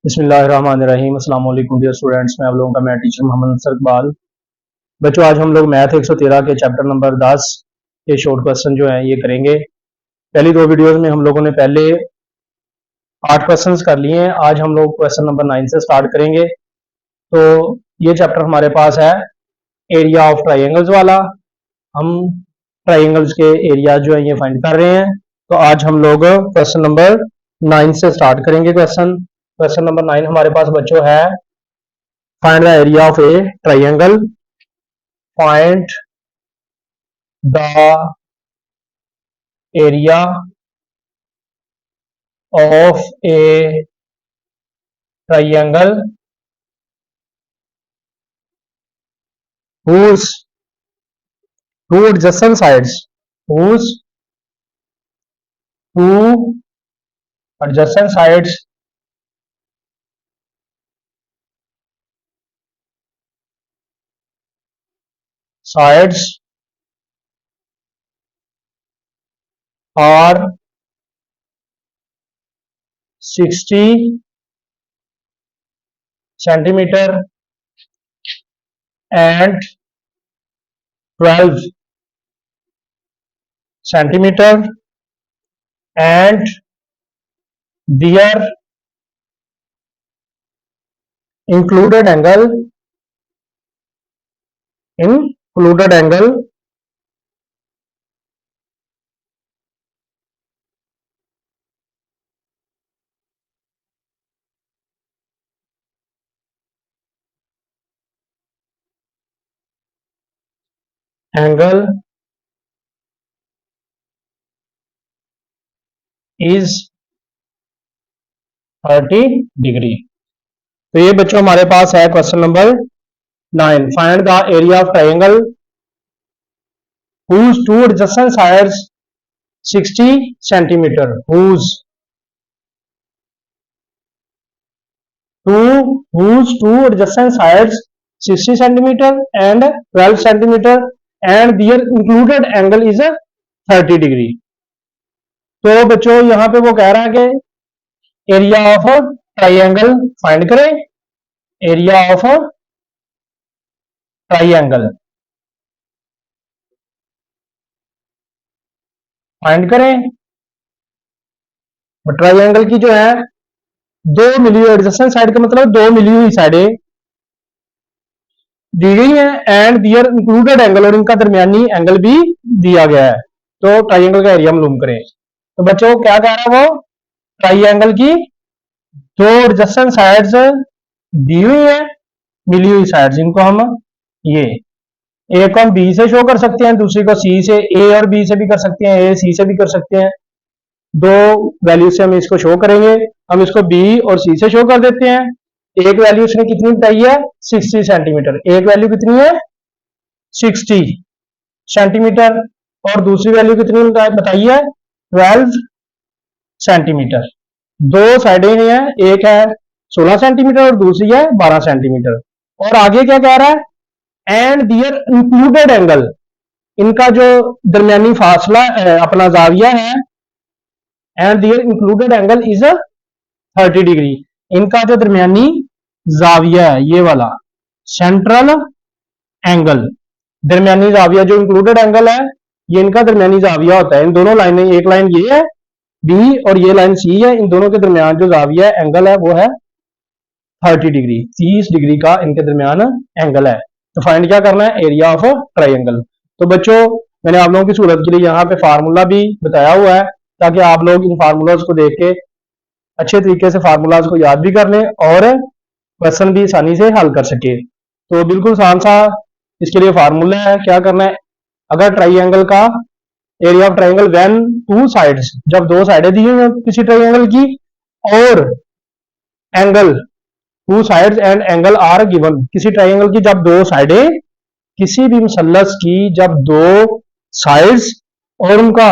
बिस्मिल्लाहिर्रहमानिर्रहीम। अस्सलाम वालेकुम डियर स्टूडेंट्स, मैं आप लोगों का मैं टीचर मोहम्मद नसर इकबाल। बच्चों, आज हम लोग मैथ 113 के चैप्टर नंबर 10 के शॉर्ट क्वेश्चन जो हैं ये करेंगे। पहली दो वीडियोस में हम लोगों ने पहले 8 क्वेश्चंस कर लिए हैं। आज हम लोग क्वेश्चन नंबर 9 से स्टार्ट करेंगे। तो ये चैप्टर हमारे पास है एरिया ऑफ ट्राइंगल्स वाला। हम ट्राइंगल्स के एरिया जो है ये फाइंड कर रहे हैं। तो आज हम लोग क्वेश्चन नंबर 9 से स्टार्ट करेंगे। क्वेश्चन नंबर 9 हमारे पास बच्चों है, find the area of A triangle. Find the area of A triangle whose two adjacent sides whose two adjacent sides are 60 centimeter and 12 centimeter, and their included angle is 30 degree. तो ये बच्चों हमारे पास है question number 9। Find the area of triangle whose two adjacent sides 60 centimeter, whose two adjacent sides 60 centimeter and 12 centimeter, and their included angle is 30 degree. तो बच्चों यहां पे वो कह रहा है कि एरिया ऑफ ट्राइंगल फाइंड करें। एरिया ऑफ ट्राइंगल फाइंड करें। ट्राइंगल की जो है 2 मिली हुई एडजेसेंट साइड का मतलब 2 मिली हुई साइडें दी गई है, एंड दियर इंक्लूडेड एंगल, और इनका दरमियानी एंगल भी दिया गया है। तो ट्राइंगल का एरिया मालूम करें। तो बच्चों क्या कह रहा है वो, ट्राइंगल की 2 एडजेसेंट साइड्स दी हुई है, मिली हुई साइड्स, इनको हम ये ए को हम बी से शो कर सकते हैं, दूसरी को सी से, ए और बी से भी कर सकते हैं, ए सी से भी कर सकते हैं। दो वैल्यू से हम इसको शो करेंगे। हम इसको बी और सी से शो कर देते हैं। एक वैल्यू उसने कितनी बताई है, 60 सेंटीमीटर। एक वैल्यू कितनी है, 60 सेंटीमीटर, और दूसरी वैल्यू कितनी बताई है, 12 सेंटीमीटर। दो साइडें हैं, एक है 16 सेंटीमीटर और दूसरी है 12 सेंटीमीटर। और आगे क्या कह रहा है, एंड दियर इंक्लूडेड एंगल, इनका जो दरमियानी फासला अपना जाविया है, and their included angle is 30 degree. इनका जो दरमियानी जाविया है ये वाला सेंट्रल एंगल, दरमियानी जाविया जो इंक्लूडेड एंगल है ये इनका दरमियानी जाविया होता है। इन दोनों लाइनें, एक लाइन ये है बी और ये लाइन सी है, इन दोनों के दरमियान जो जाविया एंगल है वो है 30 डिग्री, 30 डिग्री का इनके दरमियान एंगल है। तो फाइंड क्या करना है, एरिया ऑफ ट्राइंगल। तो बच्चों मैंने आप लोगों की सूरत के लिए यहाँ पे फार्मूला भी बताया हुआ है, ताकि आप लोग इन फार्मूलाज को देख के अच्छे तरीके से फार्मूलाज को याद भी कर लें और क्वेश्चन भी आसानी से हल कर सके। तो बिल्कुल आसान सा इसके लिए फार्मूला है। क्या करना है, अगर ट्राइंगल का area of triangle when two sides, जब दो साइडें दी हुई हैं किसी ट्राइंगल की, और angle two sides and angle are given, किसी ट्राइंगल की जब दो साइडें, किसी भी मुसल्लस की जब दो साइड्स और उनका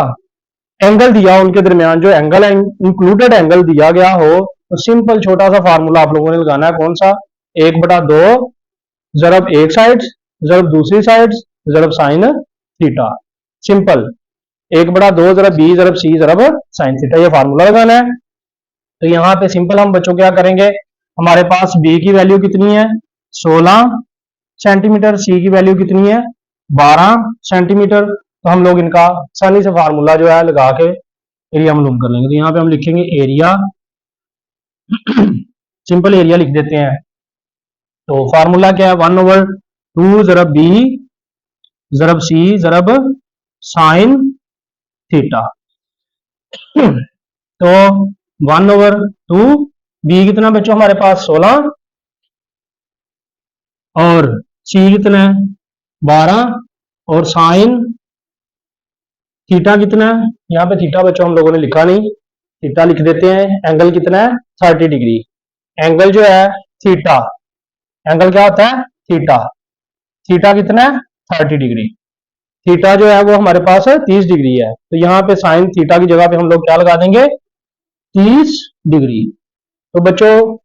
एंगल दिया, उनके दरमियान जो एंगल इंक्लूडेड एंगल दिया गया हो, तो सिंपल छोटा सा फार्मूला आप लोगों ने लगाना है। कौन सा, 1/2 जरब एक साइड जरब दूसरी साइड जरब साइन थीटा। सिंपल 1/2 जरब बी जरब सी जरब साइन थीटा, ये फार्मूला लगाना है। तो यहाँ पे सिंपल हम बच्चों क्या करेंगे, हमारे पास बी की वैल्यू कितनी है 16 सेंटीमीटर, सी की वैल्यू कितनी है 12 सेंटीमीटर। तो हम लोग इनका आसानी से फार्मूला जो है लगा के एरिया मालूम कर लेंगे। तो यहाँ पे हम लिखेंगे एरिया, सिंपल एरिया लिख देते हैं। तो फार्मूला क्या है 1/2 जरब बी जरब सी जरब साइन थीटा। तो 1/2 बी कितना बच्चों हमारे पास 16 और सी कितना है 12 और साइन थीटा कितना है, यहाँ पे थीटा बच्चों हम लोगों ने लिखा नहीं, थीटा लिख देते हैं। एंगल कितना है 30 डिग्री। एंगल जो है थीटा, एंगल क्या होता है थीटा, थीटा कितना है 30 डिग्री। थीटा जो है वो हमारे पास 30 डिग्री है। तो यहाँ पे साइन थीटा की जगह पे हम लोग क्या लगा देंगे 30 डिग्री। तो बच्चों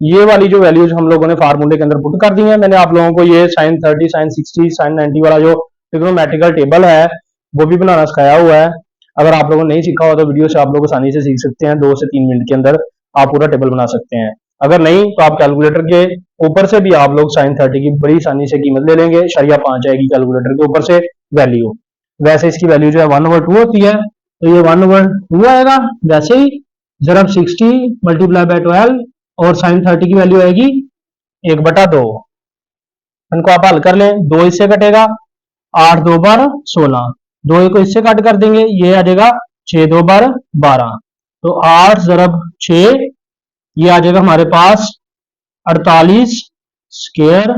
ये वाली जो वैल्यूज हम लोगों ने फार्मूले के अंदर पुट कर दी है। मैंने आप लोगों को ये साइन 30 साइन 60 साइन 90 वाला जो ट्रिग्नोमेट्रिकल टेबल है वो भी बनाना सिखाया हुआ है। अगर आप लोगों ने नहीं सीखा हो तो वीडियो से आप लोग आसानी से सीख सकते हैं, 2 से 3 मिनट के अंदर आप पूरा टेबल बना सकते हैं। अगर नहीं तो आप कैलकुलेटर के ऊपर से भी आप लोग साइन 30 की बड़ी आसानी से कीमत ले लेंगे, शरिया 5 आएगी कैलकुलेटर के ऊपर से वैल्यू। वैसे इसकी वैल्यू जो है 1/2 होती है, तो ये 1/2 आएगा। वैसे ही जरब 60 मल्टीप्लाई बाय 12 और साइन 30 की वैल्यू आएगी 1/2। इनको आप हल कर लें, 2 इससे कटेगा 8 2 बार 16, 2 को इससे काट कर देंगे ये आ जाएगा 6 2 बार 12। तो 8 जरब 6 ये आ जाएगा हमारे पास 48 square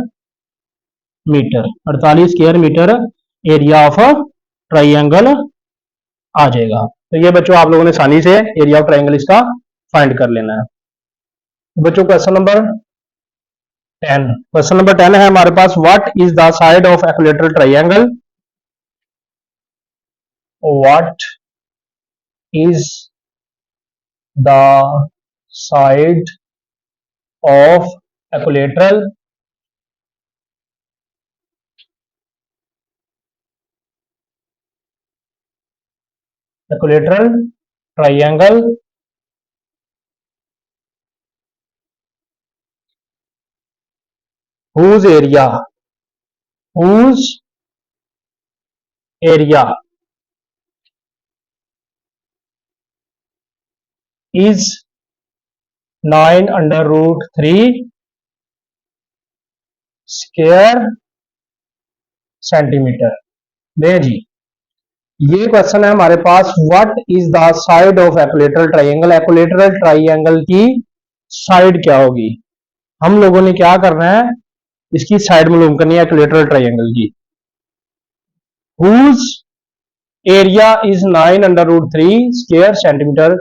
metre. 48 square metre area of triangle आ जाएगा। तो ये बच्चों आप लोगों ने आसानी से एरिया ऑफ ट्राइंगल इसका फाइंड कर लेना है। बच्चों क्वेश्चन नंबर 10, क्वेश्चन नंबर 10 है हमारे पास, what is the side of equilateral triangle, what is the side of equilateral triangle whose area is 9/√3 square centimetre. दें जी, ये क्वेश्चन है हमारे पास, what is the side of equilateral triangle, equilateral triangle की साइड क्या होगी। हम लोगों ने क्या करना है इसकी साइड मालूम करनी है इक्विलैटरल ट्राइंगल की। whose area is 9/√3 square centimetre,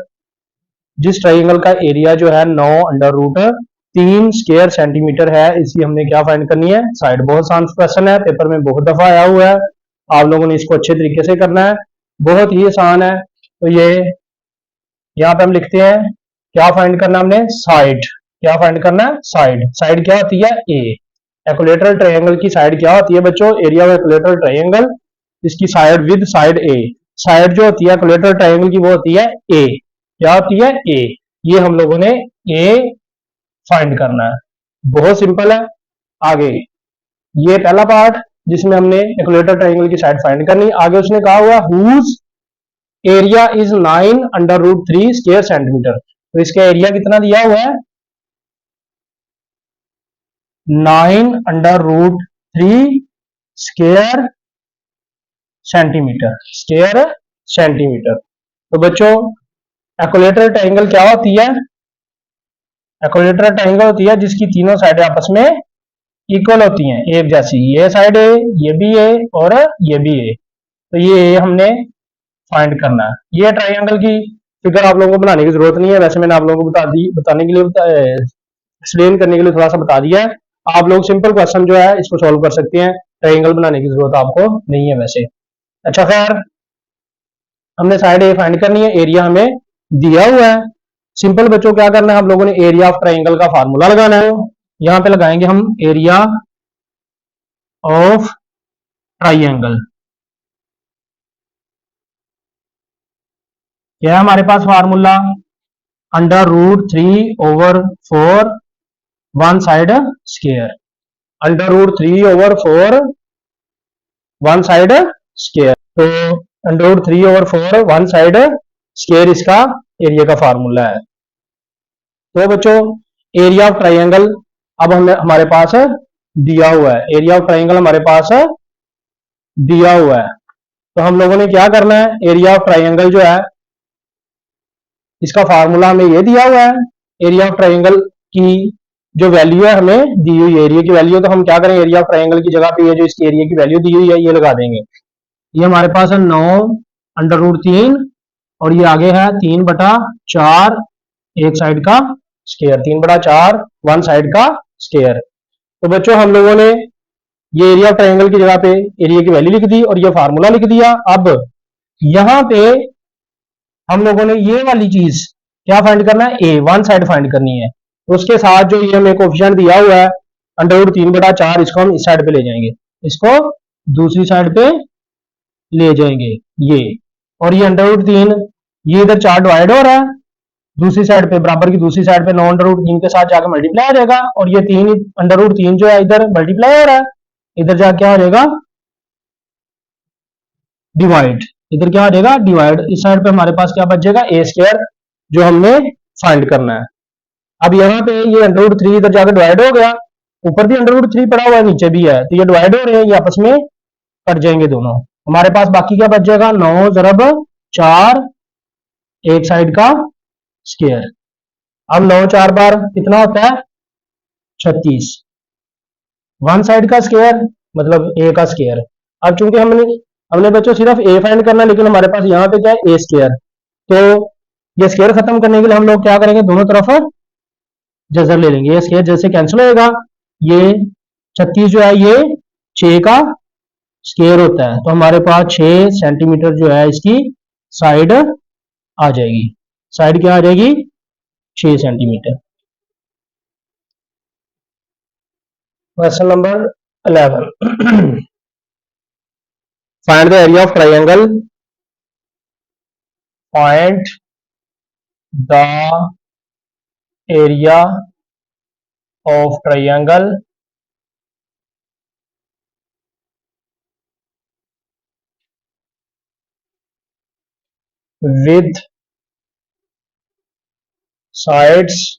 जिस ट्राइंगल का एरिया जो है 9/√3 स्क्वायर सेंटीमीटर है, इसकी हमने क्या फाइंड करनी है साइड। बहुत आसान क्वेश्चन है, पेपर में बहुत दफा आया हुआ है, आप लोगों ने इसको अच्छे तरीके से करना है, बहुत ही आसान है। तो ये यहाँ पे हम लिखते हैं क्या फाइंड करना हमने साइड, क्या फाइंड करना है साइड। साइड क्या होती है ए। इक्विलैटरल ट्रायंगल की साइड क्या होती है बच्चों, एरिया ऑफ इक्विलैटरल ट्रायंगल, इसकी side with side A. Side जो होती है इक्विलैटरल ट्रायंगल की वो होती है ए, क्या होती है ए। ये हम लोगों ने ए फाइंड करना है, बहुत सिंपल है। आगे ये पहला पार्ट जिसमें हमने इक्विलैटरल ट्रायंगल की साइड फाइंड करनी। आगे उसने कहा हुआ whose area is 9/√3 square centimetre, तो इसका एरिया कितना दिया हुआ है 9/√3 स्क्वायर सेंटीमीटर, स्क्वायर सेंटीमीटर। तो बच्चों इक्विलैटरल ट्रायंगल क्या होती है, इक्विलैटरल ट्रायंगल होती है जिसकी तीनों साइडें आपस में इक्वल होती हैं, एक जैसी। ये साइड ए, ये भी ए और ये भी ए, तो ये ए हमने फाइंड करना है। ये ट्रायंगल की फिगर आप लोगों को बनाने की जरूरत नहीं है, वैसे मैंने आप लोगों को बताने के लिए एक्सप्लेन करने के लिए थोड़ा सा बता दिया है। आप लोग सिंपल क्वेश्चन जो है इसको सॉल्व कर सकते हैं, ट्रायंगल बनाने की जरूरत आपको नहीं है वैसे। अच्छा खैर, हमने साइड ए फाइंड करनी है, एरिया हमें दिया हुआ है। सिंपल बच्चों क्या करना है, हम लोगों ने एरिया ऑफ ट्रायंगल का फार्मूला लगाना है। यहां पे लगाएंगे हम एरिया ऑफ ट्रायंगल। क्या है हमारे पास formula, √3/4 one side square, √3/4 one side square. तो √3/4 वन साइड स्केयर इसका एरिया का फार्मूला है। तो बच्चों एरिया ऑफ ट्राइंगल अब हमारे पास दिया हुआ है, एरिया ऑफ ट्राइंगल हमारे पास दिया हुआ है। तो हम लोगों ने क्या करना है, एरिया ऑफ ट्राइंगल जो है इसका फार्मूला हमें ये दिया हुआ है। एरिया ऑफ ट्राइंगल की जो वैल्यू है हमें दी हुई है, एरिया की वैल्यू, तो हम क्या करें, एरिया ऑफ ट्राइंगल की जगह पे ये जो इसकी एरिया की वैल्यू दी हुई है ये लगा देंगे। ये हमारे पास है 9√3 और ये आगे है 3/4 एक साइड का स्केयर, 3/4 वन साइड का स्केयर। तो बच्चों हम लोगों ने ये एरिया ऑफ ट्राइंगल की जगह पे एरिया की वैल्यू लिख दी और ये फार्मूला लिख दिया। अब यहां पे हम लोगों ने ये वाली चीज क्या फाइंड करना है, ए वन साइड फाइंड करनी है। तो उसके साथ जो ये हमें कोफिशिएंट दिया हुआ है √3/4, इसको हम इस साइड पे ले जाएंगे, इसको दूसरी साइड पे ले जाएंगे ये, और ये √3 ये इधर 4 डिवाइड हो रहा है, दूसरी साइड पे बराबर की दूसरी साइड पे 9 √3 के साथ जाकर मल्टीप्लाई हो जाएगा, और ये 3 √3 जो है इधर मल्टीप्लाई हो रहा है, इधर जाके क्या हो जाएगा डिवाइड, इधर क्या हो जाएगा डिवाइड। इस साइड पे हमारे पास क्या बचेगा ए स्क्वायर जो हमने फाइंड करना है। अब यहाँ पे ये √3 इधर जाकर डिवाइड हो गया, ऊपर भी √3 पड़ा हुआ है नीचे भी है, तो ये डिवाइड हो रहे हैं, ये आपस में कट जाएंगे दोनों। हमारे पास बाकी क्या बच जाएगा 9 × 4 एक साइड का स्क्वायर। अब 9 4 बार कितना होता है 36, वन साइड का स्क्वायर मतलब ए का स्क्वायर। अब चूंकि हमने बच्चों सिर्फ ए फाइंड करना है, लेकिन हमारे पास यहाँ पे क्या है ए स्क्वायर, तो ये स्क्वायर खत्म करने के लिए हम लोग क्या करेंगे, दोनों तरफ जजर ले लेंगे, ये स्क्वायर जैसे कैंसिल होएगा, ये 36 जो है ये 6 का स्क्वायर होता है, तो हमारे पास 6 सेंटीमीटर जो है इसकी साइड आ जाएगी। साइड क्या आ जाएगी 6 centimetre. Question number 11 find the area of triangle, find the area of triangle with sides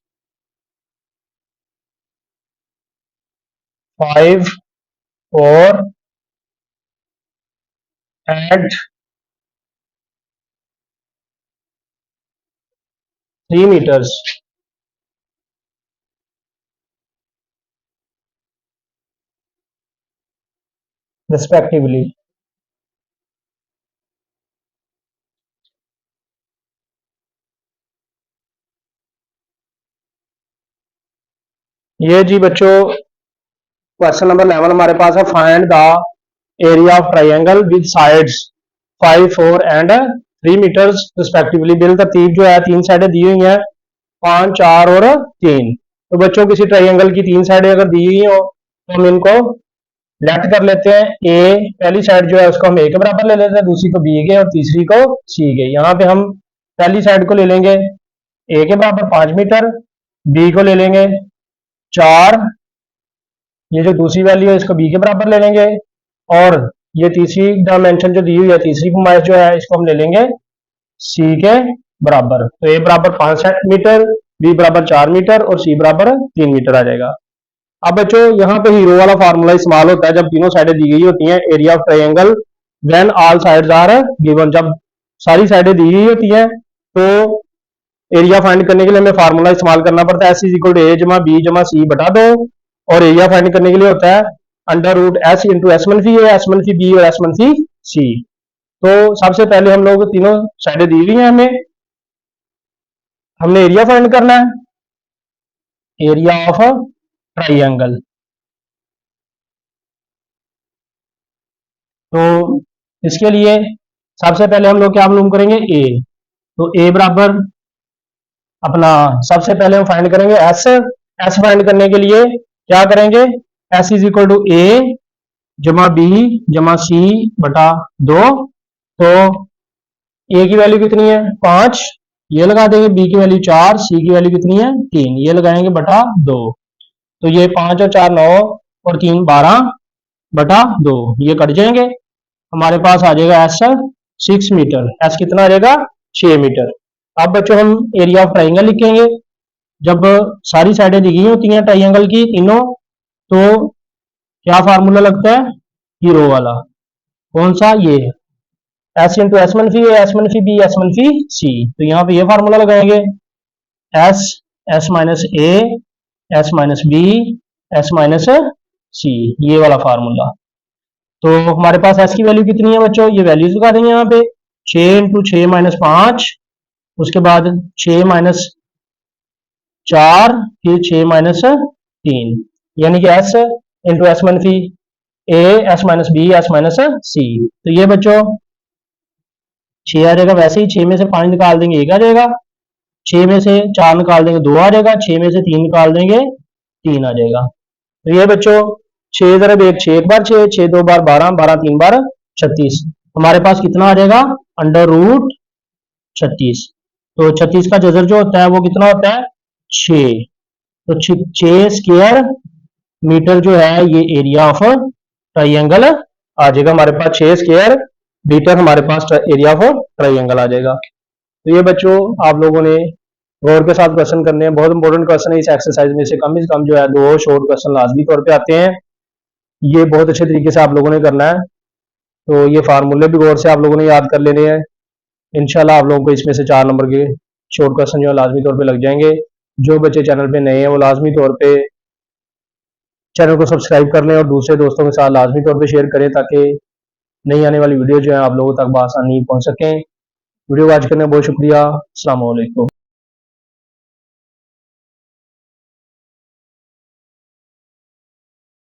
5, 4 and 3 meters respectively। ये जी बच्चों क्वेश्चन नंबर 11 हमारे पास है, find the area of triangle with sides 5, 4 and 3 metres respectively. बिल तरतीब जो है 3 साइडें दी हुई हैं 5, 4 और 3। तो बच्चों किसी ट्राइंगल की 3 साइडें अगर दी हुई हो तो हम इनको लेफ्ट कर लेते हैं। ए पहली साइड जो है उसको हम ए के बराबर ले लेते हैं, दूसरी को बी के और तीसरी को सी के। यहाँ पे हम पहली साइड को ले लेंगे ए के बराबर 5 मीटर, बी को ले लेंगे 4, ये जो दूसरी वैल्यू है इसको बी के बराबर ले लेंगे, और ये तीसरी डायमेंशन जो दी हुई है तीसरी पैमाइश जो है इसको हम ले लेंगे सी के बराबर। तो ए बराबर 5 मीटर, बी बराबर 4 मीटर और सी बराबर 3 मीटर आ जाएगा। अब बच्चों यहाँ पे हीरो वाला फार्मूला इस्तेमाल होता है जब तीनों साइडें दी गई होती हैं, area of triangle when all sides are given. जब सारी साइडें दी गई होती हैं तो एरिया फाइंड करने के लिए हमें फार्मूला इस्तेमाल करना पड़ता है, एस इज इक्वल टू ए जमा बी जमा सी बटा 2, और एरिया फाइंड करने के लिए होता है √S इंटू एस मनफी ए, एस मनफी बी और एस मनफी सी। तो सबसे पहले हम लोग तीनों साइडें दी हुई हैं, हमने एरिया फाइंड करना है, एरिया ऑफ ट्राइंगल। तो इसके लिए सबसे पहले हम लोग क्या मालूम करेंगे ए, तो ए बराबर अपना सबसे पहले हम फाइंड करेंगे एस। एस फाइंड करने के लिए क्या करेंगे, एस इज इक्वल टू ए जमा बी जमा सी बटा 2। तो ए की वैल्यू कितनी है 5, ये लगा देंगे, बी की वैल्यू 4, सी की वैल्यू कितनी है 3, ये लगाएंगे बटा 2। तो ये 5 और 4 9 और 3 12 बटा 2, ये कट जाएंगे, हमारे पास आ जाएगा एस 6 मीटर, एस कितना आ जाएगा 6 मीटर। अब बच्चों हम एरिया ऑफ ट्राइंगल लिखेंगे। जब सारी साइडें दी गई होती हैं ट्राइंगल की तीनों, तो क्या फार्मूला लगता है, हीरो वाला, कौन सा, ये एस इंटू एस मनफी ए एस मनफी बी एस मनफी सी। तो यहाँ पे ये फार्मूला लगाएंगे, S S minus A S minus B S minus C, ये वाला फार्मूला। तो हमारे पास एस की वैल्यू कितनी है बच्चों, ये वैल्यूज लगा देंगे यहाँ पे, 6 इंटू 6 माइनस 5, उसके बाद 6 माइनस 4, फिर 6 माइनस 3, यानी कि एस इंटू एस मनफी A S minus B S minus C. तो ये बच्चों 6 आ जाएगा, वैसे ही 6 में से 5 निकाल देंगे 1 आ जाएगा, 6 में से 4 निकाल देंगे 2 आ जाएगा, 6 में से 3 निकाल देंगे 3 आ जाएगा। तो ये बच्चों 6 ज़रब 1 6 एक बार 6, 6 2 बार 12, 12 3 बार 36, हमारे पास कितना आ जाएगा अंडर रूट 36। तो 36 का जजर जो होता है वो कितना होता है 6, तो 6 स्क्वायर मीटर जो है ये एरिया ऑफ ट्राइंगल आ जाएगा, हमारे पास 6 स्क्वायर मीटर हमारे पास एरिया ऑफ ट्राइंगल आ जाएगा। तो ये बच्चों आप लोगों ने गौर के साथ क्वेश्चन करने हैं, बहुत इंपॉर्टेंट क्वेश्चन है, इस एक्सरसाइज में से कम जो है 2 शॉर्ट क्वेश्चन लाजमी तौर पे आते हैं, ये बहुत अच्छे तरीके से आप लोगों ने करना है। तो ये फार्मूले भी गौर से आप लोगों ने याद कर लेने हैं, इंशाल्लाह आप लोगों को इसमें से 4 नंबर के शॉर्ट क्वेश्चन जो है लाजमी तौर पे लग जाएंगे। जो बच्चे चैनल पे नए हैं वो लाजमी तौर पे चैनल को सब्सक्राइब कर लें और दूसरे दोस्तों के साथ लाजमी तौर पे शेयर करें, ताकि नई आने वाली वीडियो जो है आप लोगों तक बआसानी पहुंच सकें। वीडियो वॉच करने बहुत शुक्रिया। अस्सलाम वालेकुम।